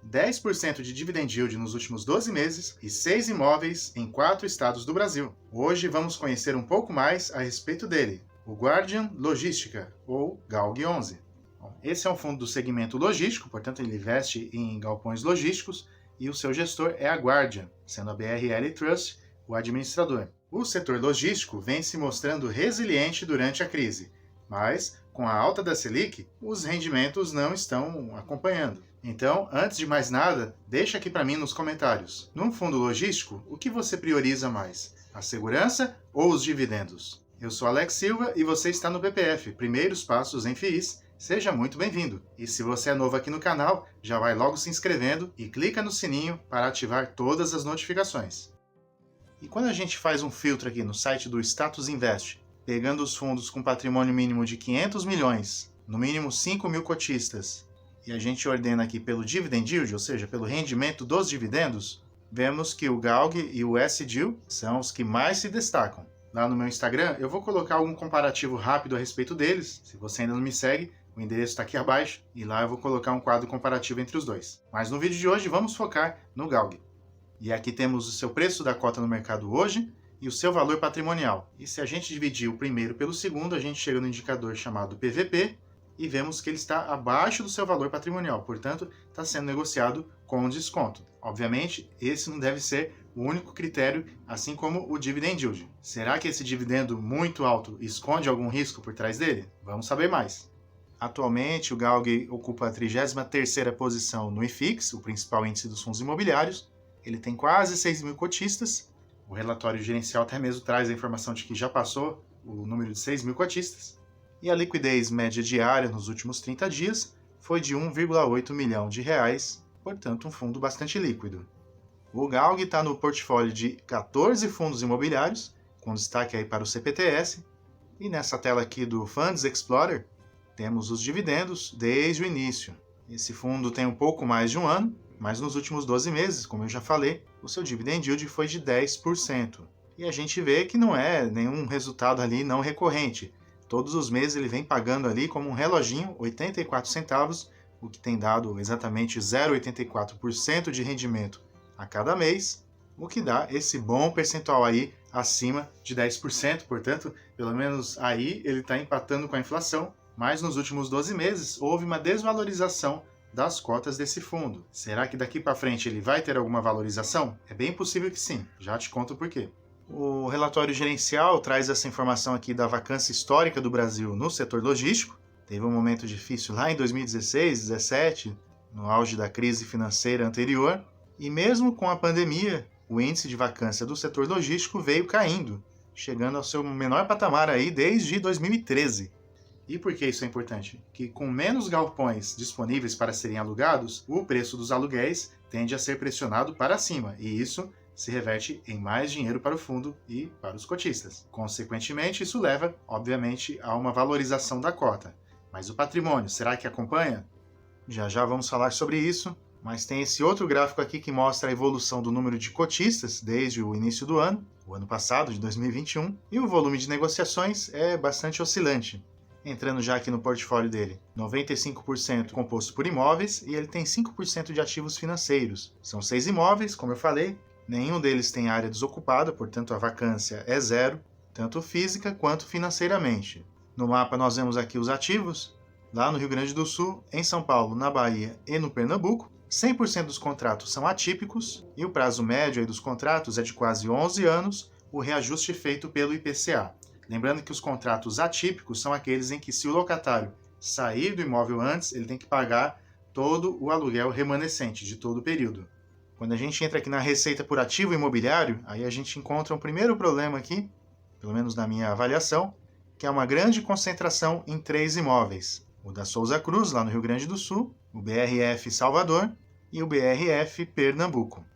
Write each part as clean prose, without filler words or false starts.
10% de dividend yield nos últimos 12 meses e 6 imóveis em 4 estados do Brasil. Hoje vamos conhecer um pouco mais a respeito dele, o Guardian Logística, ou GALG11. Esse é um fundo do segmento logístico, portanto ele investe em galpões logísticos e o seu gestor é a Guardian, sendo a BRL Trust o administrador. O setor logístico vem se mostrando resiliente durante a crise, mas com a alta da Selic, os rendimentos não estão acompanhando. Então, antes de mais nada, deixa aqui para mim nos comentários. Num fundo logístico, o que você prioriza mais? A segurança ou os dividendos? Eu sou Alex Silva e você está no PPF, Primeiros Passos em FIIs. Seja muito bem-vindo! E se você é novo aqui no canal, já vai logo se inscrevendo e clica no sininho para ativar todas as notificações. E quando a gente faz um filtro aqui no site do Status Invest, pegando os fundos com patrimônio mínimo de 500 milhões, no mínimo 5 mil cotistas, e a gente ordena aqui pelo dividend yield, ou seja, pelo rendimento dos dividendos, vemos que o GALG e o SDIL são os que mais se destacam. Lá no meu Instagram eu vou colocar algum comparativo rápido a respeito deles. Se você ainda não me segue, o endereço está aqui abaixo e lá eu vou colocar um quadro comparativo entre os dois. Mas no vídeo de hoje vamos focar no GALG. E aqui temos o seu preço da cota no mercado hoje e o seu valor patrimonial. E se a gente dividir o primeiro pelo segundo, a gente chega no indicador chamado PVP e vemos que ele está abaixo do seu valor patrimonial, portanto, está sendo negociado com desconto. Obviamente, esse não deve ser o único critério, assim como o dividend yield. Será que esse dividendo muito alto esconde algum risco por trás dele? Vamos saber mais. Atualmente, o GALG ocupa a 33ª posição no IFIX, o principal índice dos fundos imobiliários. Ele tem quase 6 mil cotistas. O relatório gerencial até mesmo traz a informação de que já passou o número de 6 mil cotistas. E a liquidez média diária nos últimos 30 dias foi de 1,8 milhão de reais, portanto um fundo bastante líquido. O GALG está no portfólio de 14 fundos imobiliários, com destaque aí para o CPTS, e nessa tela aqui do Funds Explorer temos os dividendos desde o início. Esse fundo tem um pouco mais de um ano, mas nos últimos 12 meses, como eu já falei, o seu dividend yield foi de 10%. E a gente vê que não é nenhum resultado ali não recorrente. Todos os meses ele vem pagando ali como um reloginho 84 centavos, o que tem dado exatamente 0,84% de rendimento a cada mês, o que dá esse bom percentual aí acima de 10%, portanto, pelo menos aí ele está empatando com a inflação, mas nos últimos 12 meses houve uma desvalorização das cotas desse fundo. Será que daqui para frente ele vai ter alguma valorização? É bem possível que sim, já te conto por quê. O relatório gerencial traz essa informação aqui da vacância histórica do Brasil no setor logístico. Teve um momento difícil lá em 2016, 2017, no auge da crise financeira anterior, e mesmo com a pandemia, o índice de vacância do setor logístico veio caindo, chegando ao seu menor patamar aí desde 2013. E por que isso é importante? Que com menos galpões disponíveis para serem alugados, o preço dos aluguéis tende a ser pressionado para cima, e isso se reverte em mais dinheiro para o fundo e para os cotistas. Consequentemente, isso leva, obviamente, a uma valorização da cota. Mas o patrimônio, será que acompanha? Já já vamos falar sobre isso, mas tem esse outro gráfico aqui que mostra a evolução do número de cotistas desde o início do ano, o ano passado, de 2021, e o volume de negociações é bastante oscilante. Entrando já aqui no portfólio dele, 95% composto por imóveis e ele tem 5% de ativos financeiros. São 6 imóveis, como eu falei, nenhum deles tem área desocupada, portanto a vacância é zero, tanto física quanto financeiramente. No mapa nós vemos aqui os ativos, lá no Rio Grande do Sul, em São Paulo, na Bahia e no Pernambuco. 100% dos contratos são atípicos e o prazo médio aí dos contratos é de quase 11 anos, o reajuste feito pelo IPCA. Lembrando que os contratos atípicos são aqueles em que se o locatário sair do imóvel antes, ele tem que pagar todo o aluguel remanescente de todo o período. Quando a gente entra aqui na receita por ativo imobiliário, aí a gente encontra um primeiro problema aqui, pelo menos na minha avaliação, que é uma grande concentração em 3 imóveis. O da Souza Cruz, lá no Rio Grande do Sul, o BRF Salvador e o BRF Pernambuco.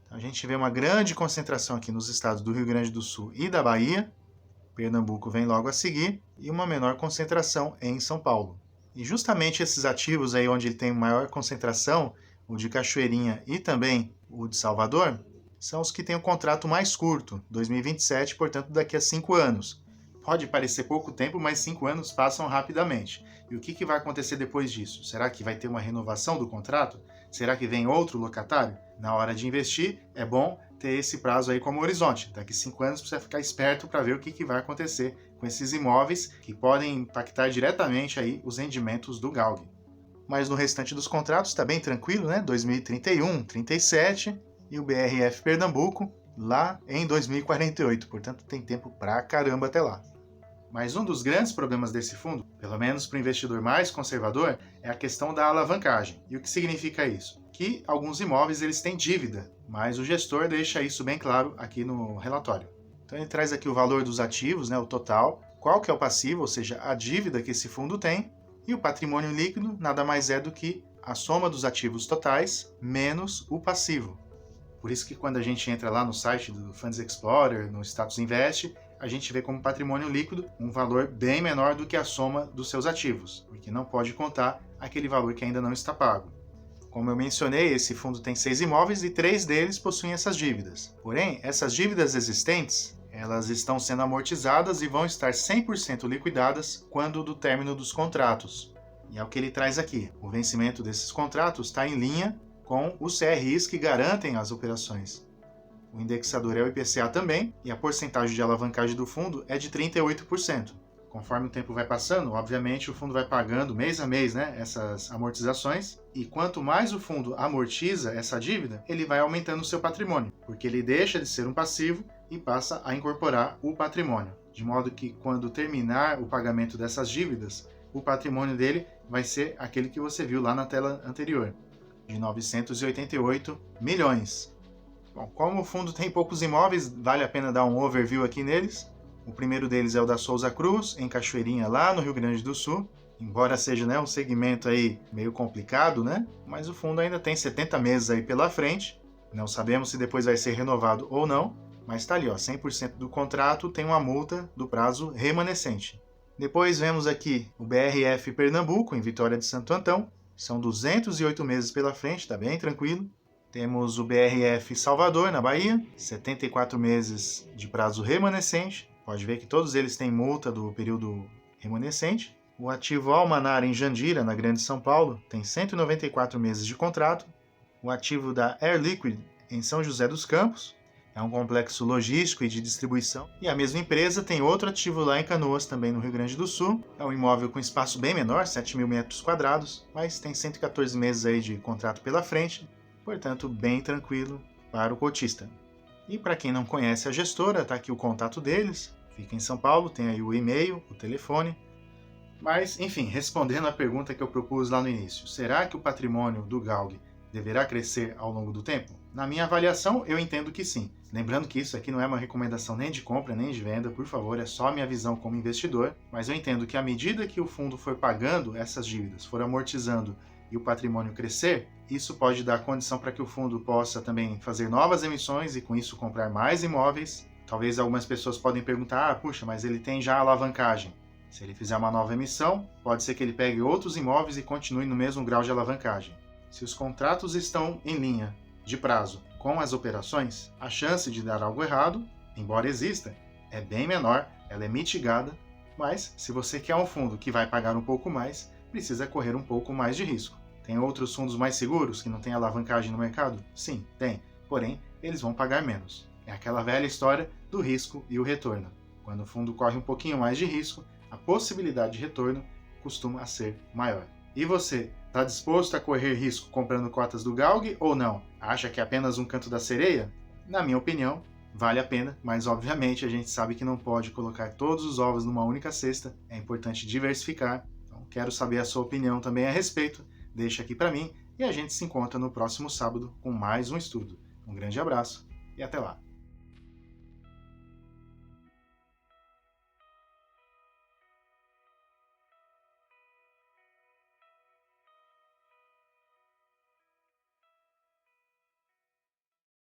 Então, a gente vê uma grande concentração aqui nos estados do Rio Grande do Sul e da Bahia, Pernambuco vem logo a seguir, e uma menor concentração em São Paulo. E justamente esses ativos aí onde ele tem maior concentração, o de Cachoeirinha e também o de Salvador, são os que têm o contrato mais curto, 2027, portanto daqui a 5 anos. Pode parecer pouco tempo, mas 5 anos passam rapidamente. E o que vai acontecer depois disso? Será que vai ter uma renovação do contrato? Será que vem outro locatário? Na hora de investir, é bom ter esse prazo aí como horizonte. Daqui 5 anos precisa ficar esperto para ver o que vai acontecer com esses imóveis que podem impactar diretamente aí os rendimentos do GALG. Mas no restante dos contratos está bem tranquilo, né? 2031, 37 e o BRF Pernambuco lá em 2048. Portanto, tem tempo pra caramba até lá. Mas um dos grandes problemas desse fundo, pelo menos para o investidor mais conservador, é a questão da alavancagem. E o que significa isso? Que alguns imóveis eles têm dívida, mas o gestor deixa isso bem claro aqui no relatório. Então ele traz aqui o valor dos ativos, né, o total, qual que é o passivo, ou seja, a dívida que esse fundo tem, e o patrimônio líquido nada mais é do que a soma dos ativos totais menos o passivo. Por isso que quando a gente entra lá no site do Funds Explorer, no Status Invest, a gente vê como patrimônio líquido um valor bem menor do que a soma dos seus ativos, porque não pode contar aquele valor que ainda não está pago. Como eu mencionei, esse fundo tem 6 imóveis e 3 deles possuem essas dívidas. Porém, essas dívidas existentes, elas estão sendo amortizadas e vão estar 100% liquidadas quando do término dos contratos. E é o que ele traz aqui. O vencimento desses contratos está em linha com os CRIs que garantem as operações. O indexador é o IPCA também, e a porcentagem de alavancagem do fundo é de 38%. Conforme o tempo vai passando, obviamente o fundo vai pagando mês a mês, né, essas amortizações, e quanto mais o fundo amortiza essa dívida, ele vai aumentando o seu patrimônio, porque ele deixa de ser um passivo e passa a incorporar o patrimônio. De modo que quando terminar o pagamento dessas dívidas, o patrimônio dele vai ser aquele que você viu lá na tela anterior, de 988 milhões. Bom, como o fundo tem poucos imóveis, vale a pena dar um overview aqui neles. O primeiro deles é o da Souza Cruz, em Cachoeirinha, lá no Rio Grande do Sul. Embora seja, né, um segmento aí meio complicado, né? Mas o fundo ainda tem 70 meses aí pela frente. Não sabemos se depois vai ser renovado ou não, mas está ali, ó, 100% do contrato tem uma multa do prazo remanescente. Depois vemos aqui o BRF Pernambuco, em Vitória de Santo Antão. São 208 meses pela frente, está bem tranquilo. Temos o BRF Salvador, na Bahia, 74 meses de prazo remanescente. Pode ver que todos eles têm multa do período remanescente. O ativo Almanar, em Jandira, na Grande São Paulo, tem 194 meses de contrato. O ativo da Air Liquid, em São José dos Campos, é um complexo logístico e de distribuição. E a mesma empresa tem outro ativo lá em Canoas, também no Rio Grande do Sul. É um imóvel com espaço bem menor, 7 mil metros quadrados, mas tem 114 meses aí de contrato pela frente. Portanto, bem tranquilo para o cotista. E para quem não conhece a gestora, está aqui o contato deles. Fica em São Paulo, tem aí o e-mail, o telefone. Mas, enfim, respondendo à pergunta que eu propus lá no início, será que o patrimônio do GALG deverá crescer ao longo do tempo? Na minha avaliação, eu entendo que sim. Lembrando que isso aqui não é uma recomendação nem de compra nem de venda, por favor, é só a minha visão como investidor. Mas eu entendo que à medida que o fundo for pagando essas dívidas, for amortizando e o patrimônio crescer, isso pode dar condição para que o fundo possa também fazer novas emissões e com isso comprar mais imóveis. Talvez algumas pessoas podem perguntar, puxa, mas ele tem já alavancagem. Se ele fizer uma nova emissão, pode ser que ele pegue outros imóveis e continue no mesmo grau de alavancagem. Se os contratos estão em linha de prazo com as operações, a chance de dar algo errado, embora exista, é bem menor, ela é mitigada, mas se você quer um fundo que vai pagar um pouco mais, precisa correr um pouco mais de risco. Tem outros fundos mais seguros que não têm alavancagem no mercado? Sim, tem. Porém, eles vão pagar menos. É aquela velha história do risco e o retorno. Quando o fundo corre um pouquinho mais de risco, a possibilidade de retorno costuma ser maior. E você, está disposto a correr risco comprando cotas do GALG ou não? Acha que é apenas um canto da sereia? Na minha opinião, vale a pena, mas obviamente a gente sabe que não pode colocar todos os ovos numa única cesta. É importante diversificar. Então, quero saber a sua opinião também a respeito. Deixa aqui para mim e a gente se encontra no próximo sábado com mais um estudo. Um grande abraço e até lá!